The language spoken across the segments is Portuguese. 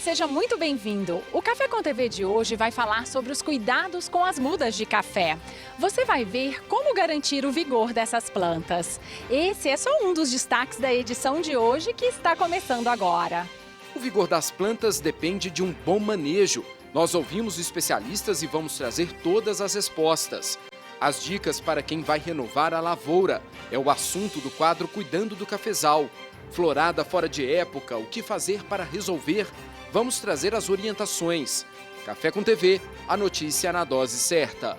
seja muito bem-vindo. O Café com TV de hoje vai falar sobre os cuidados com as mudas de café. Você vai ver como garantir o vigor dessas plantas. Esse é só um dos destaques da edição de hoje que está começando agora. O vigor das plantas depende de um bom manejo. Nós ouvimos especialistas e vamos trazer todas as respostas. As dicas para quem vai renovar a lavoura é o assunto do quadro Cuidando do Cafezal. Florada fora de época, o que fazer para resolver? Vamos trazer as orientações. Café com TV, a notícia na dose certa.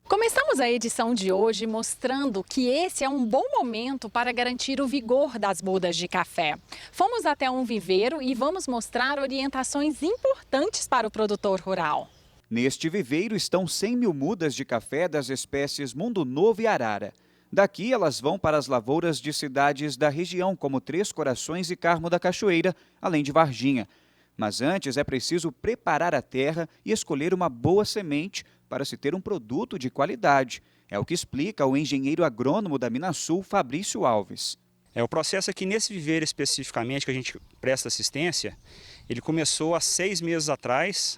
Começamos a edição de hoje mostrando que esse é um bom momento para garantir o vigor das mudas de café. Fomos até um viveiro e vamos mostrar orientações importantes para o produtor rural. Neste viveiro estão 100 mil mudas de café das espécies Mundo Novo e Arara. Daqui elas vão para as lavouras de cidades da região, como Três Corações e Carmo da Cachoeira, além de Varginha. Mas antes é preciso preparar a terra e escolher uma boa semente para se ter um produto de qualidade. É o que explica o engenheiro agrônomo da Minasul, Fabrício Alves. O processo aqui nesse viveiro especificamente que a gente presta assistência, ele começou há 6 meses atrás,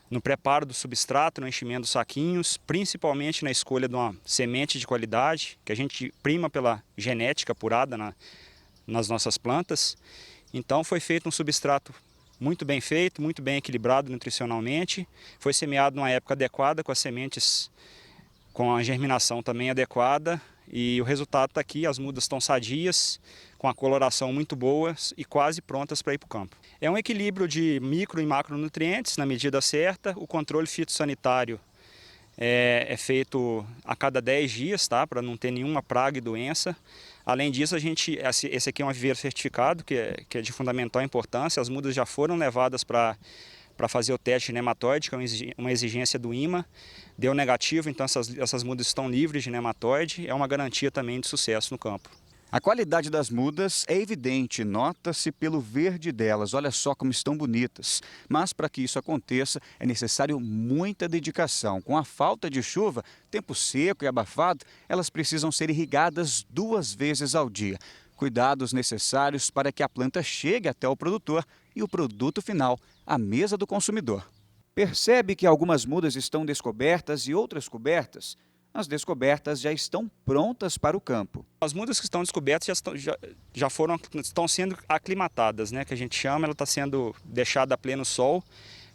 no preparo do substrato, no enchimento dos saquinhos, principalmente na escolha de uma semente de qualidade, que a gente prima pela genética apurada nas nossas plantas. Então foi feito um substrato muito bem feito, muito bem equilibrado nutricionalmente, foi semeado numa época adequada, com as sementes com a germinação também adequada, e o resultado está aqui, as mudas estão sadias, com a coloração muito boa e quase prontas para ir para o campo. É um equilíbrio de micro e macronutrientes na medida certa. O controle fitossanitário é feito a cada 10 dias, tá? Para não ter nenhuma praga e doença. Além disso, esse aqui é um viveiro certificado, que é de fundamental importância. As mudas já foram levadas para fazer o teste de nematóide, que é uma exigência do IMA. Deu negativo, então essas mudas estão livres de nematóide. É uma garantia também de sucesso no campo. A qualidade das mudas é evidente, nota-se pelo verde delas. Olha só como estão bonitas. Mas para que isso aconteça é necessário muita dedicação. Com a falta de chuva, tempo seco e abafado, elas precisam ser irrigadas 2 vezes ao dia. Cuidados necessários para que a planta chegue até o produtor e o produto final à mesa do consumidor. Percebe que algumas mudas estão descobertas e outras cobertas? As descobertas já estão prontas para o campo. As mudas que estão descobertas estão sendo aclimatadas, né? Que a gente chama, ela está sendo deixada a pleno sol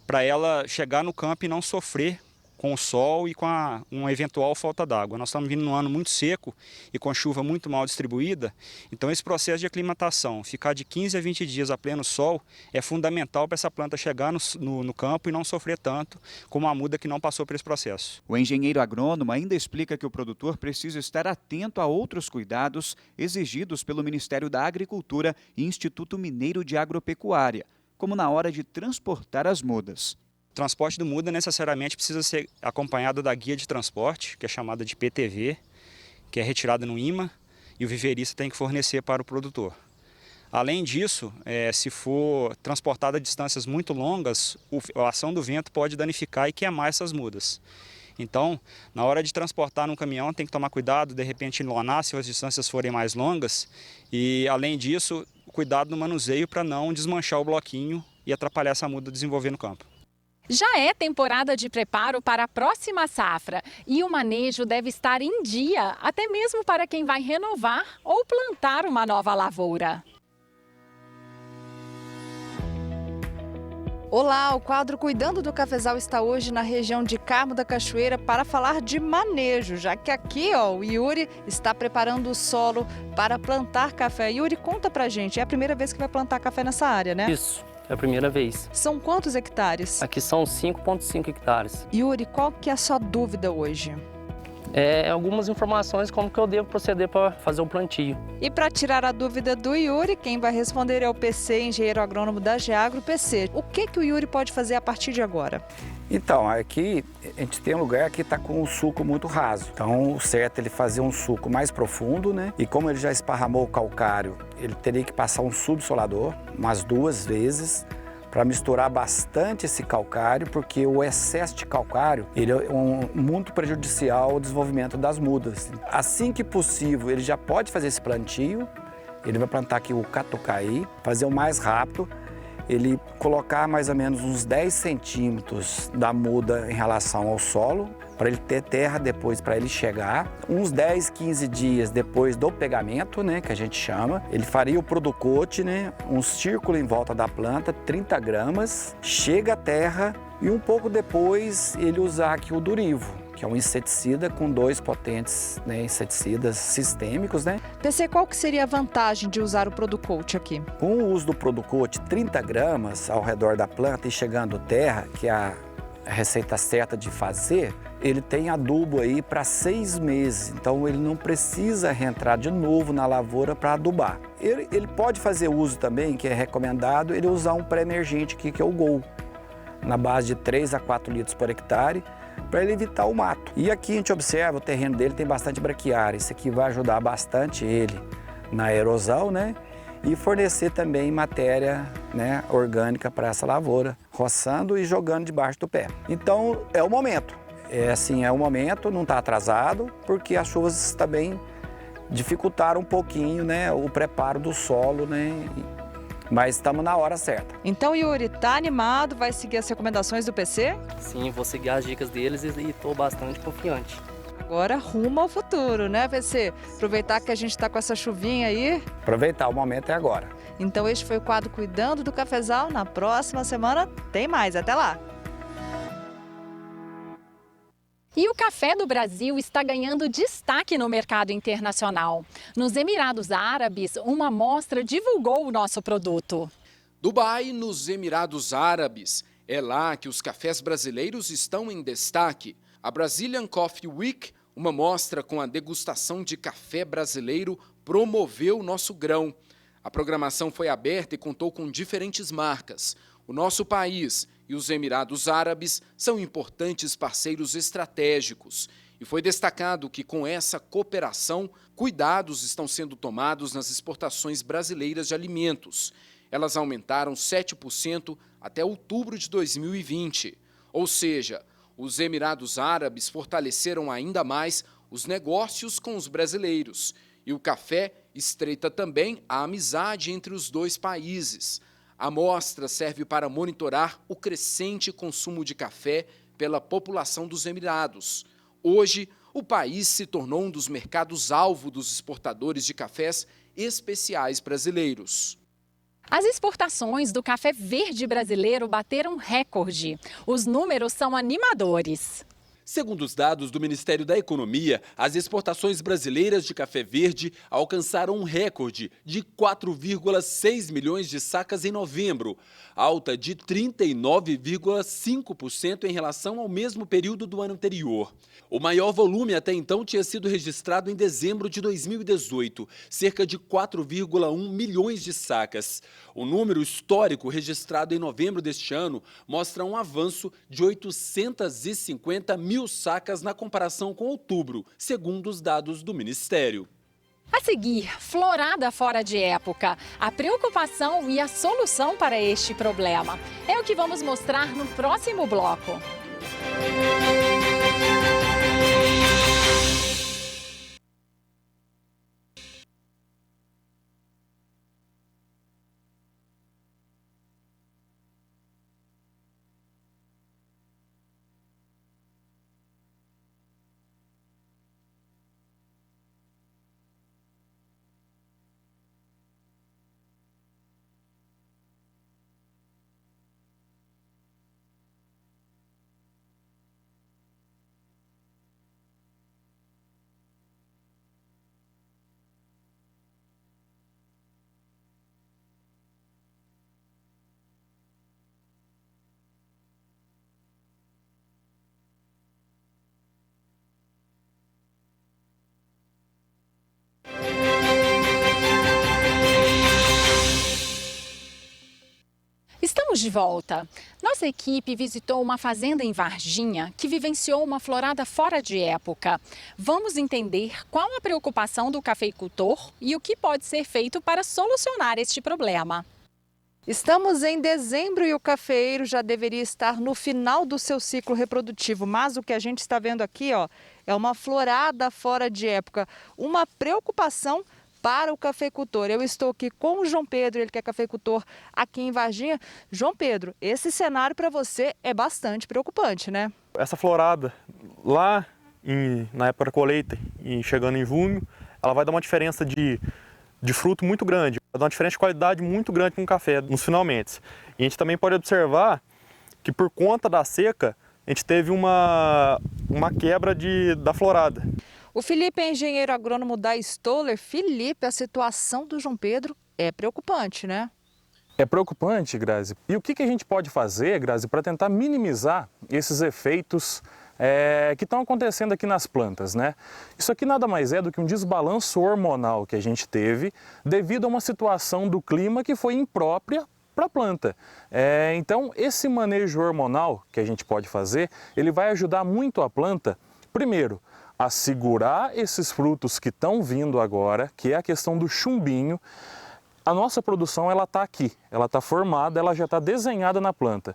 para ela chegar no campo e não sofrer com o sol e com uma eventual falta d'água. Nós estamos vindo num ano muito seco e com chuva muito mal distribuída, então esse processo de aclimatação, ficar de 15 a 20 dias a pleno sol, é fundamental para essa planta chegar no campo e não sofrer tanto como a muda que não passou por esse processo. O engenheiro agrônomo ainda explica que o produtor precisa estar atento a outros cuidados exigidos pelo Ministério da Agricultura e Instituto Mineiro de Agropecuária, como na hora de transportar as mudas. O transporte do muda necessariamente precisa ser acompanhado da guia de transporte, que é chamada de PTV, que é retirada no IMA, e o viveirista tem que fornecer para o produtor. Além disso, se for transportada a distâncias muito longas, a ação do vento pode danificar e queimar essas mudas. Então, na hora de transportar num caminhão, tem que tomar cuidado, de repente lonar se as distâncias forem mais longas. E, além disso, cuidado no manuseio para não desmanchar o bloquinho e atrapalhar essa muda a desenvolver no campo. Já é temporada de preparo para a próxima safra e o manejo deve estar em dia, até mesmo para quem vai renovar ou plantar uma nova lavoura. Olá, o quadro Cuidando do Cafezal está hoje na região de Carmo da Cachoeira para falar de manejo, já que aqui o Yuri está preparando o solo para plantar café. Yuri, conta pra gente, é a primeira vez que vai plantar café nessa área, né? Isso. É a primeira vez. São quantos hectares? Aqui são 5,5 hectares. Yuri, qual que é a sua dúvida hoje? Algumas informações como que eu devo proceder para fazer o plantio. E para tirar a dúvida do Yuri, quem vai responder é o PC, engenheiro agrônomo da Geagro. PC, o que o Yuri pode fazer a partir de agora? Então, aqui a gente tem um lugar que está com um suco muito raso. Então, o certo é ele fazer um suco mais profundo, né? E como ele já esparramou o calcário, ele teria que passar um subsolador umas 2 vezes para misturar bastante esse calcário, porque o excesso de calcário ele é muito prejudicial ao desenvolvimento das mudas. Assim que possível, ele já pode fazer esse plantio, ele vai plantar aqui o catucaí, fazer o mais rápido, ele colocar mais ou menos uns 10 centímetros da muda em relação ao solo, para ele ter terra depois para ele chegar. Uns 10, 15 dias depois do pegamento, né, que a gente chama, ele faria o producote, né, um círculo em volta da planta, 30 gramas, chega a terra e um pouco depois ele usar aqui o Durivo, que é um inseticida com 2 potentes, né, inseticidas sistêmicos, né? PC, qual que seria a vantagem de usar o Producoat aqui? Com o uso do Producoat, 30 gramas ao redor da planta e chegando terra, que é a receita certa de fazer, ele tem adubo aí para 6 meses, então ele não precisa reentrar de novo na lavoura para adubar. Ele pode fazer uso também, que é recomendado, ele usar um pré-emergente aqui, que é o Gol, na base de 3 a 4 litros por hectare, para ele evitar o mato. E aqui a gente observa, o terreno dele tem bastante braquiária, isso aqui vai ajudar bastante ele na erosão, né? E fornecer também matéria, né, orgânica para essa lavoura, roçando e jogando debaixo do pé. Então é o momento, é o momento, não está atrasado, porque as chuvas também dificultaram um pouquinho, né, o preparo do solo, né? Mas estamos na hora certa. Então, Yuri, tá animado? Vai seguir as recomendações do PC? Sim, vou seguir as dicas deles e estou bastante confiante. Agora rumo ao futuro, né, PC? Aproveitar que a gente está com essa chuvinha aí. Aproveitar, o momento é agora. Então, este foi o quadro Cuidando do Cafezal. Na próxima semana tem mais. Até lá! E o café do Brasil está ganhando destaque no mercado internacional. Nos Emirados Árabes, uma amostra divulgou o nosso produto. Dubai, nos Emirados Árabes. É lá que os cafés brasileiros estão em destaque. A Brazilian Coffee Week, uma mostra com a degustação de café brasileiro, promoveu o nosso grão. A programação foi aberta e contou com diferentes marcas. O nosso país e os Emirados Árabes são importantes parceiros estratégicos. E foi destacado que, com essa cooperação, cuidados estão sendo tomados nas exportações brasileiras de alimentos. Elas aumentaram 7% até outubro de 2020. Ou seja, os Emirados Árabes fortaleceram ainda mais os negócios com os brasileiros. E o café estreita também a amizade entre os dois países. A mostra serve para monitorar o crescente consumo de café pela população dos Emirados. Hoje, o país se tornou um dos mercados-alvo dos exportadores de cafés especiais brasileiros. As exportações do café verde brasileiro bateram recorde. Os números são animadores. Segundo os dados do Ministério da Economia, as exportações brasileiras de café verde alcançaram um recorde de 4,6 milhões de sacas em novembro, alta de 39,5% em relação ao mesmo período do ano anterior. O maior volume até então tinha sido registrado em dezembro de 2018, cerca de 4,1 milhões de sacas. O número histórico registrado em novembro deste ano mostra um avanço de 850 mil sacas na comparação com outubro, segundo os dados do Ministério. A seguir, florada fora de época, a preocupação e a solução para este problema. É o que vamos mostrar no próximo bloco. Estamos de volta. Nossa equipe visitou uma fazenda em Varginha que vivenciou uma florada fora de época. Vamos entender qual a preocupação do cafeicultor e o que pode ser feito para solucionar este problema. Estamos em dezembro e o cafeeiro já deveria estar no final do seu ciclo reprodutivo, mas o que a gente está vendo aqui, ó, é uma florada fora de época, uma preocupação para o cafeicultor. Eu estou aqui com o João Pedro, ele que é cafeicultor aqui em Varginha. João Pedro, esse cenário para você é bastante preocupante, né? Essa florada lá na época da colheita e chegando em junho, ela vai dar uma diferença de fruto muito grande, vai dar uma diferença de qualidade muito grande com o café nos finalmente. E a gente também pode observar que por conta da seca, a gente teve uma quebra da florada. O Felipe é engenheiro agrônomo da Stoller. Felipe, a situação do João Pedro é preocupante, né? É preocupante, Grazi. E o que a gente pode fazer, Grazi, para tentar minimizar esses efeitos que estão acontecendo aqui nas plantas, né? Isso aqui nada mais é do que um desbalanço hormonal que a gente teve devido a uma situação do clima que foi imprópria para a planta. Então, esse manejo hormonal que a gente pode fazer, ele vai ajudar muito a planta, primeiro, a segurar esses frutos que estão vindo agora, que é a questão do chumbinho. A nossa produção ela está aqui, ela está formada, ela já está desenhada na planta.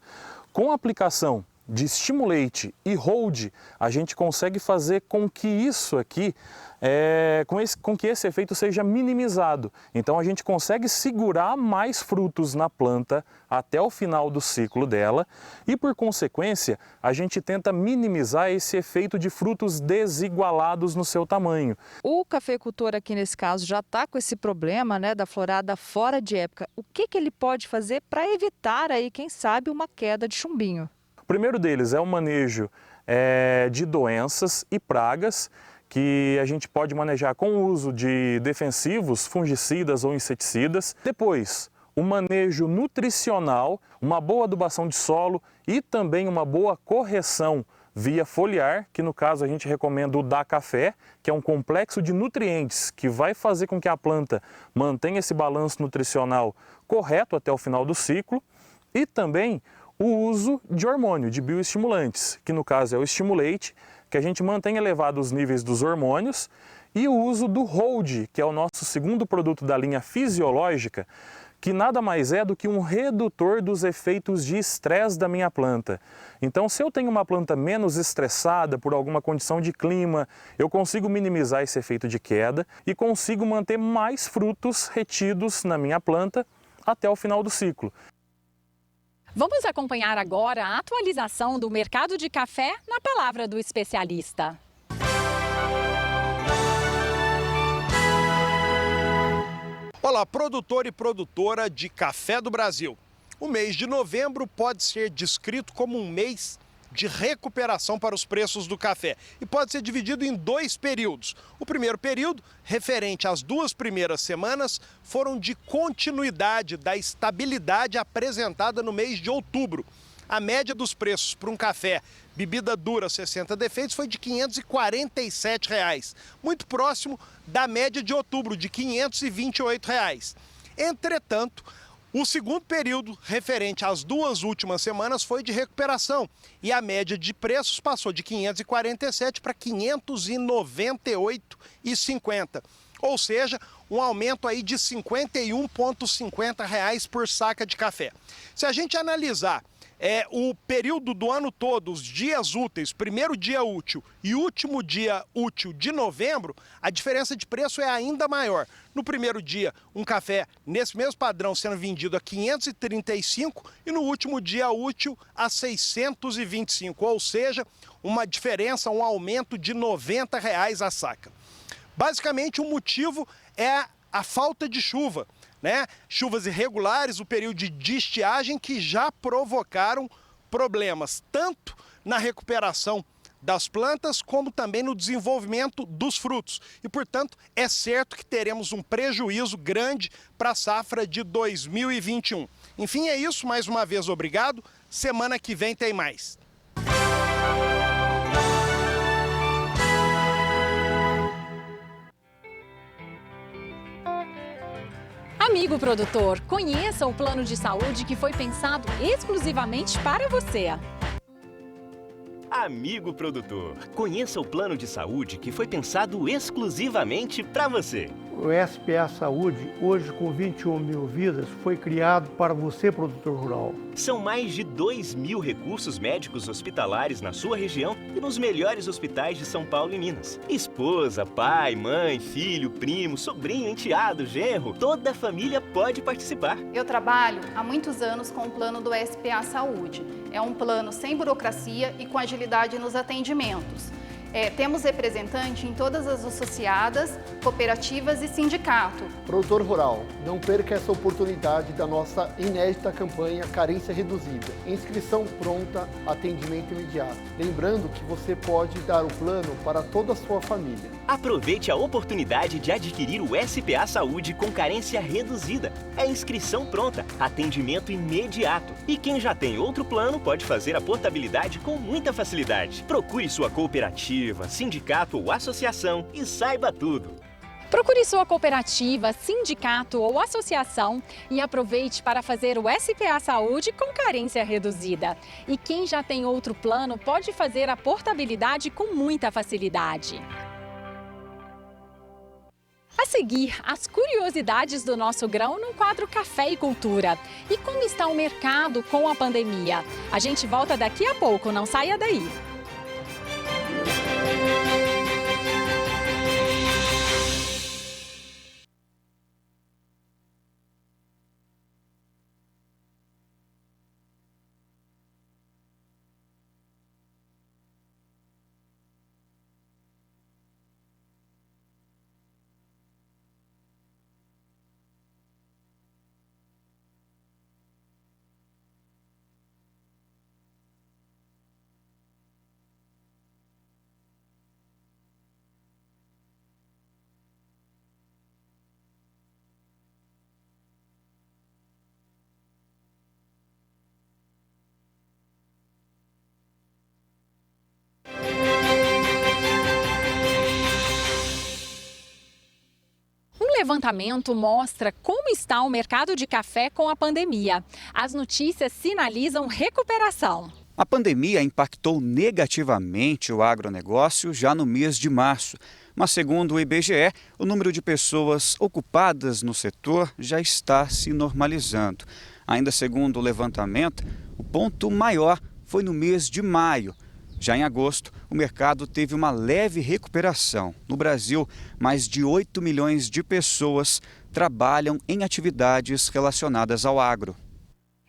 Com a aplicação de Stimulate e Hold, a gente consegue fazer com que isso aqui, com que esse efeito seja minimizado. Então a gente consegue segurar mais frutos na planta até o final do ciclo dela e, por consequência, a gente tenta minimizar esse efeito de frutos desigualados no seu tamanho. O cafeicultor aqui nesse caso já está com esse problema, né, da florada fora de época. O que ele pode fazer para evitar aí, quem sabe, uma queda de chumbinho? O primeiro deles é o manejo de doenças e pragas que a gente pode manejar com o uso de defensivos, fungicidas ou inseticidas. Depois, o manejo nutricional, uma boa adubação de solo e também uma boa correção via foliar, que no caso a gente recomenda o Da Café, que é um complexo de nutrientes que vai fazer com que a planta mantenha esse balanço nutricional correto até o final do ciclo. E também o uso de hormônio, de bioestimulantes, que no caso é o Stimulate, que a gente mantém elevados os níveis dos hormônios, e o uso do Hold, que é o nosso segundo produto da linha fisiológica, que nada mais é do que um redutor dos efeitos de estresse da minha planta. Então, se eu tenho uma planta menos estressada por alguma condição de clima, eu consigo minimizar esse efeito de queda e consigo manter mais frutos retidos na minha planta até o final do ciclo. Vamos acompanhar agora a atualização do mercado de café na palavra do especialista. Olá, produtor e produtora de café do Brasil. O mês de novembro pode ser descrito como um mês de recuperação para os preços do café e pode ser dividido em dois períodos. O primeiro período, referente às 2 primeiras semanas, foram de continuidade da estabilidade apresentada no mês de outubro. A média dos preços para um café bebida dura 60 defeitos foi de R$ 547, muito próximo da média de outubro, de R$ 528. Entretanto, o segundo período, referente às 2 últimas semanas, foi de recuperação e a média de preços passou de 547 para 598,50. Ou seja, um aumento aí de R$ 51,50 por saca de café. Se a gente analisar o período do ano todo, os dias úteis, primeiro dia útil e último dia útil de novembro, a diferença de preço é ainda maior. No primeiro dia, um café nesse mesmo padrão sendo vendido a 535 e no último dia útil a 625, ou seja, uma diferença, um aumento de R$ 90 a saca. Basicamente, o motivo é a falta de chuva, né? Chuvas irregulares, o período de estiagem que já provocaram problemas tanto na recuperação das plantas como também no desenvolvimento dos frutos. E, portanto, é certo que teremos um prejuízo grande para a safra de 2021. Enfim, é isso. Mais uma vez, obrigado. Semana que vem tem mais. Amigo produtor, conheça o plano de saúde que foi pensado exclusivamente para você. Amigo produtor, conheça o plano de saúde que foi pensado exclusivamente para você. O SPA Saúde, hoje com 21 mil vidas, foi criado para você, produtor rural. São mais de 2.000 recursos médicos hospitalares na sua região e nos melhores hospitais de São Paulo e Minas. Esposa, pai, mãe, filho, primo, sobrinho, enteado, genro, toda a família pode participar. Eu trabalho há muitos anos com o plano do SPA Saúde. É um plano sem burocracia e com agilidade nos atendimentos. Temos representante em todas as associadas, cooperativas e sindicato. Produtor rural, não perca essa oportunidade da nossa inédita campanha Carência Reduzida. Inscrição pronta, atendimento imediato. Lembrando que você pode dar o plano para toda a sua família. Aproveite a oportunidade de adquirir o SPA Saúde com carência reduzida. É inscrição pronta, atendimento imediato. E quem já tem outro plano pode fazer a portabilidade com muita facilidade. Procure sua cooperativa, sindicato ou associação e saiba tudo. Procure sua cooperativa, sindicato ou associação e aproveite para fazer o SPA Saúde com carência reduzida. E quem já tem outro plano pode fazer a portabilidade com muita facilidade. A seguir, as curiosidades do nosso grão no quadro Café e Cultura. E como está o mercado com a pandemia? A gente volta daqui a pouco, não saia daí. O levantamento mostra como está o mercado de café com a pandemia. As notícias sinalizam recuperação. A pandemia impactou negativamente o agronegócio já no mês de março. Mas, segundo o IBGE, o número de pessoas ocupadas no setor já está se normalizando. Ainda segundo o levantamento, o ponto maior foi no mês de maio. Já em agosto, o mercado teve uma leve recuperação. No Brasil, mais de 8 milhões de pessoas trabalham em atividades relacionadas ao agro.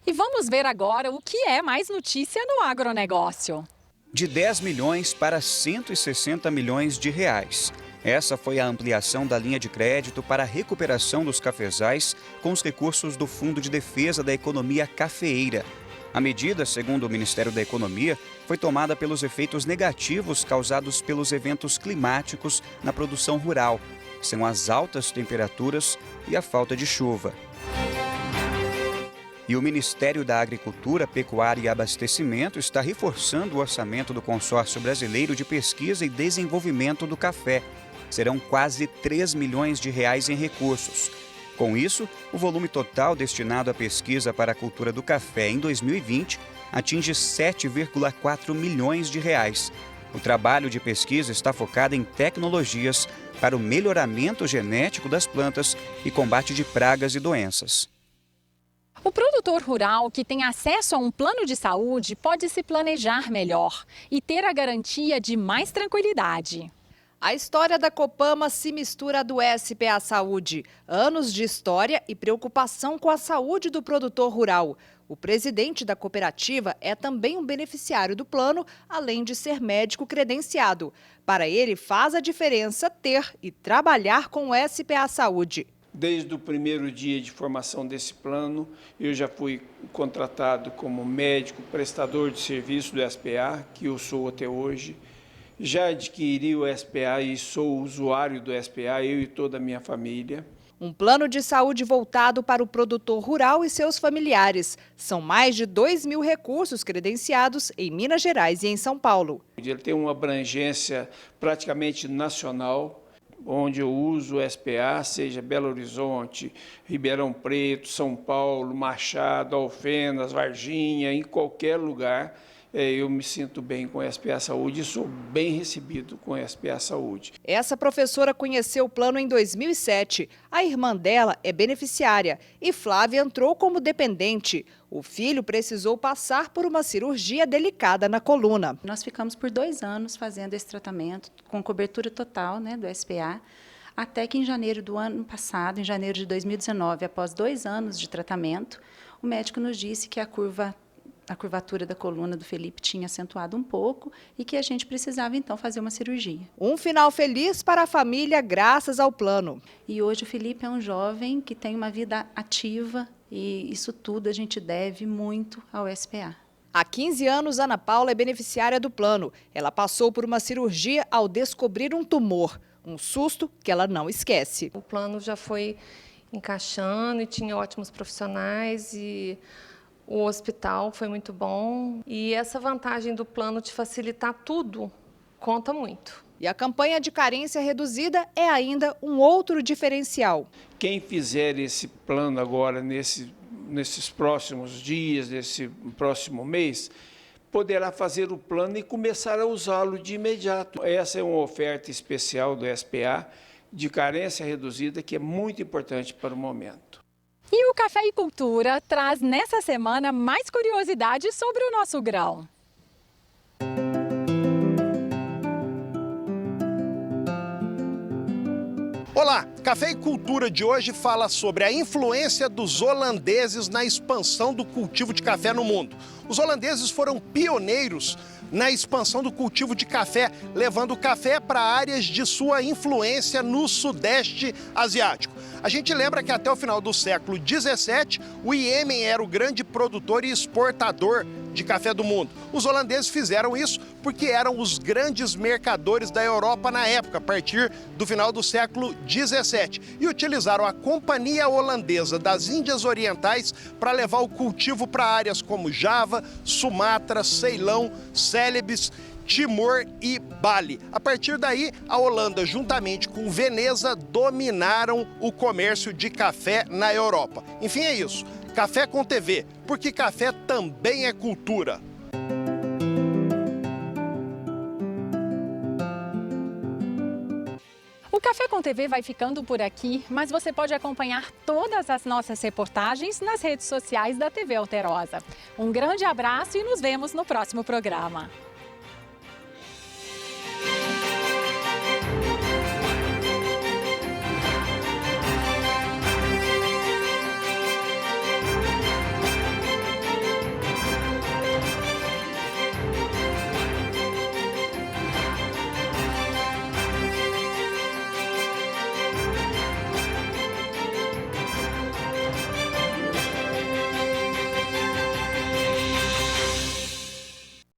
E vamos ver agora o que é mais notícia no agronegócio. De 10 milhões para 160 milhões de reais. Essa foi a ampliação da linha de crédito para a recuperação dos cafezais com os recursos do Fundo de Defesa da Economia Cafeeira. A medida, segundo o Ministério da Economia, foi tomada pelos efeitos negativos causados pelos eventos climáticos na produção rural, que são as altas temperaturas e a falta de chuva. E o Ministério da Agricultura, Pecuária e Abastecimento está reforçando o orçamento do Consórcio Brasileiro de Pesquisa e Desenvolvimento do Café. Serão quase 3 milhões de reais em recursos. Com isso, o volume total destinado à pesquisa para a cultura do café em 2020 atinge 7,4 milhões de reais. O trabalho de pesquisa está focado em tecnologias para o melhoramento genético das plantas e combate de pragas e doenças. O produtor rural que tem acesso a um plano de saúde pode se planejar melhor e ter a garantia de mais tranquilidade. A história da Copama se mistura à do SPA Saúde. Anos de história e preocupação com a saúde do produtor rural. O presidente da cooperativa é também um beneficiário do plano, além de ser médico credenciado. Para ele, faz a diferença ter e trabalhar com o SPA Saúde. Desde o primeiro dia de formação desse plano, eu já fui contratado como médico prestador de serviço do SPA, que eu sou até hoje. Já adquiri o SPA e sou usuário do SPA, eu e toda a minha família. Um plano de saúde voltado para o produtor rural e seus familiares. São mais de 2 mil recursos credenciados em Minas Gerais e em São Paulo. Ele tem uma abrangência praticamente nacional, onde eu uso o SPA, seja Belo Horizonte, Ribeirão Preto, São Paulo, Machado, Alfenas, Varginha, em qualquer lugar. eu me sinto bem com a SPA Saúde e sou bem recebido com a SPA Saúde. Essa professora conheceu o plano em 2007. A irmã dela é beneficiária e Flávia entrou como dependente. O filho precisou passar por uma cirurgia delicada na coluna. Nós ficamos por 2 anos fazendo esse tratamento com cobertura total, do SPA, até que em janeiro do ano passado, em janeiro de 2019, após 2 anos de tratamento, o médico nos disse que a curvatura da coluna do Felipe tinha acentuado um pouco e que a gente precisava, então, fazer uma cirurgia. Um final feliz para a família graças ao plano. E hoje o Felipe é um jovem que tem uma vida ativa e isso tudo a gente deve muito ao SPA. Há 15 anos, Ana Paula é beneficiária do plano. Ela passou por uma cirurgia ao descobrir um tumor. Um susto que ela não esquece. O plano já foi encaixando e tinha ótimos profissionais e o hospital foi muito bom. E essa vantagem do plano de facilitar tudo conta muito. E a campanha de carência reduzida é ainda um outro diferencial. Quem fizer esse plano agora, nesses próximos dias, nesse próximo mês, poderá fazer o plano e começar a usá-lo de imediato. Essa é uma oferta especial do SPA de carência reduzida que é muito importante para o momento. E o Café e Cultura traz nessa semana mais curiosidades sobre o nosso grão. Olá, Café e Cultura de hoje fala sobre a influência dos holandeses na expansão do cultivo de café no mundo. Os holandeses foram pioneiros na expansão do cultivo de café, levando o café para áreas de sua influência no Sudeste Asiático. A gente lembra que até o final do século XVII, o Iêmen era o grande produtor e exportador de café do mundo. Os holandeses fizeram isso porque eram os grandes mercadores da Europa na época, a partir do final do século XVII, e utilizaram a Companhia Holandesa das Índias Orientais para levar o cultivo para áreas como Java, Sumatra, Ceilão, Celebes, Timor e Bali. A partir daí, a Holanda, juntamente com Veneza, dominaram o comércio de café na Europa. Enfim, é isso. Café com TV, porque café também é cultura. O Café com TV vai ficando por aqui, mas você pode acompanhar todas as nossas reportagens nas redes sociais da TV Alterosa. Um grande abraço e nos vemos no próximo programa.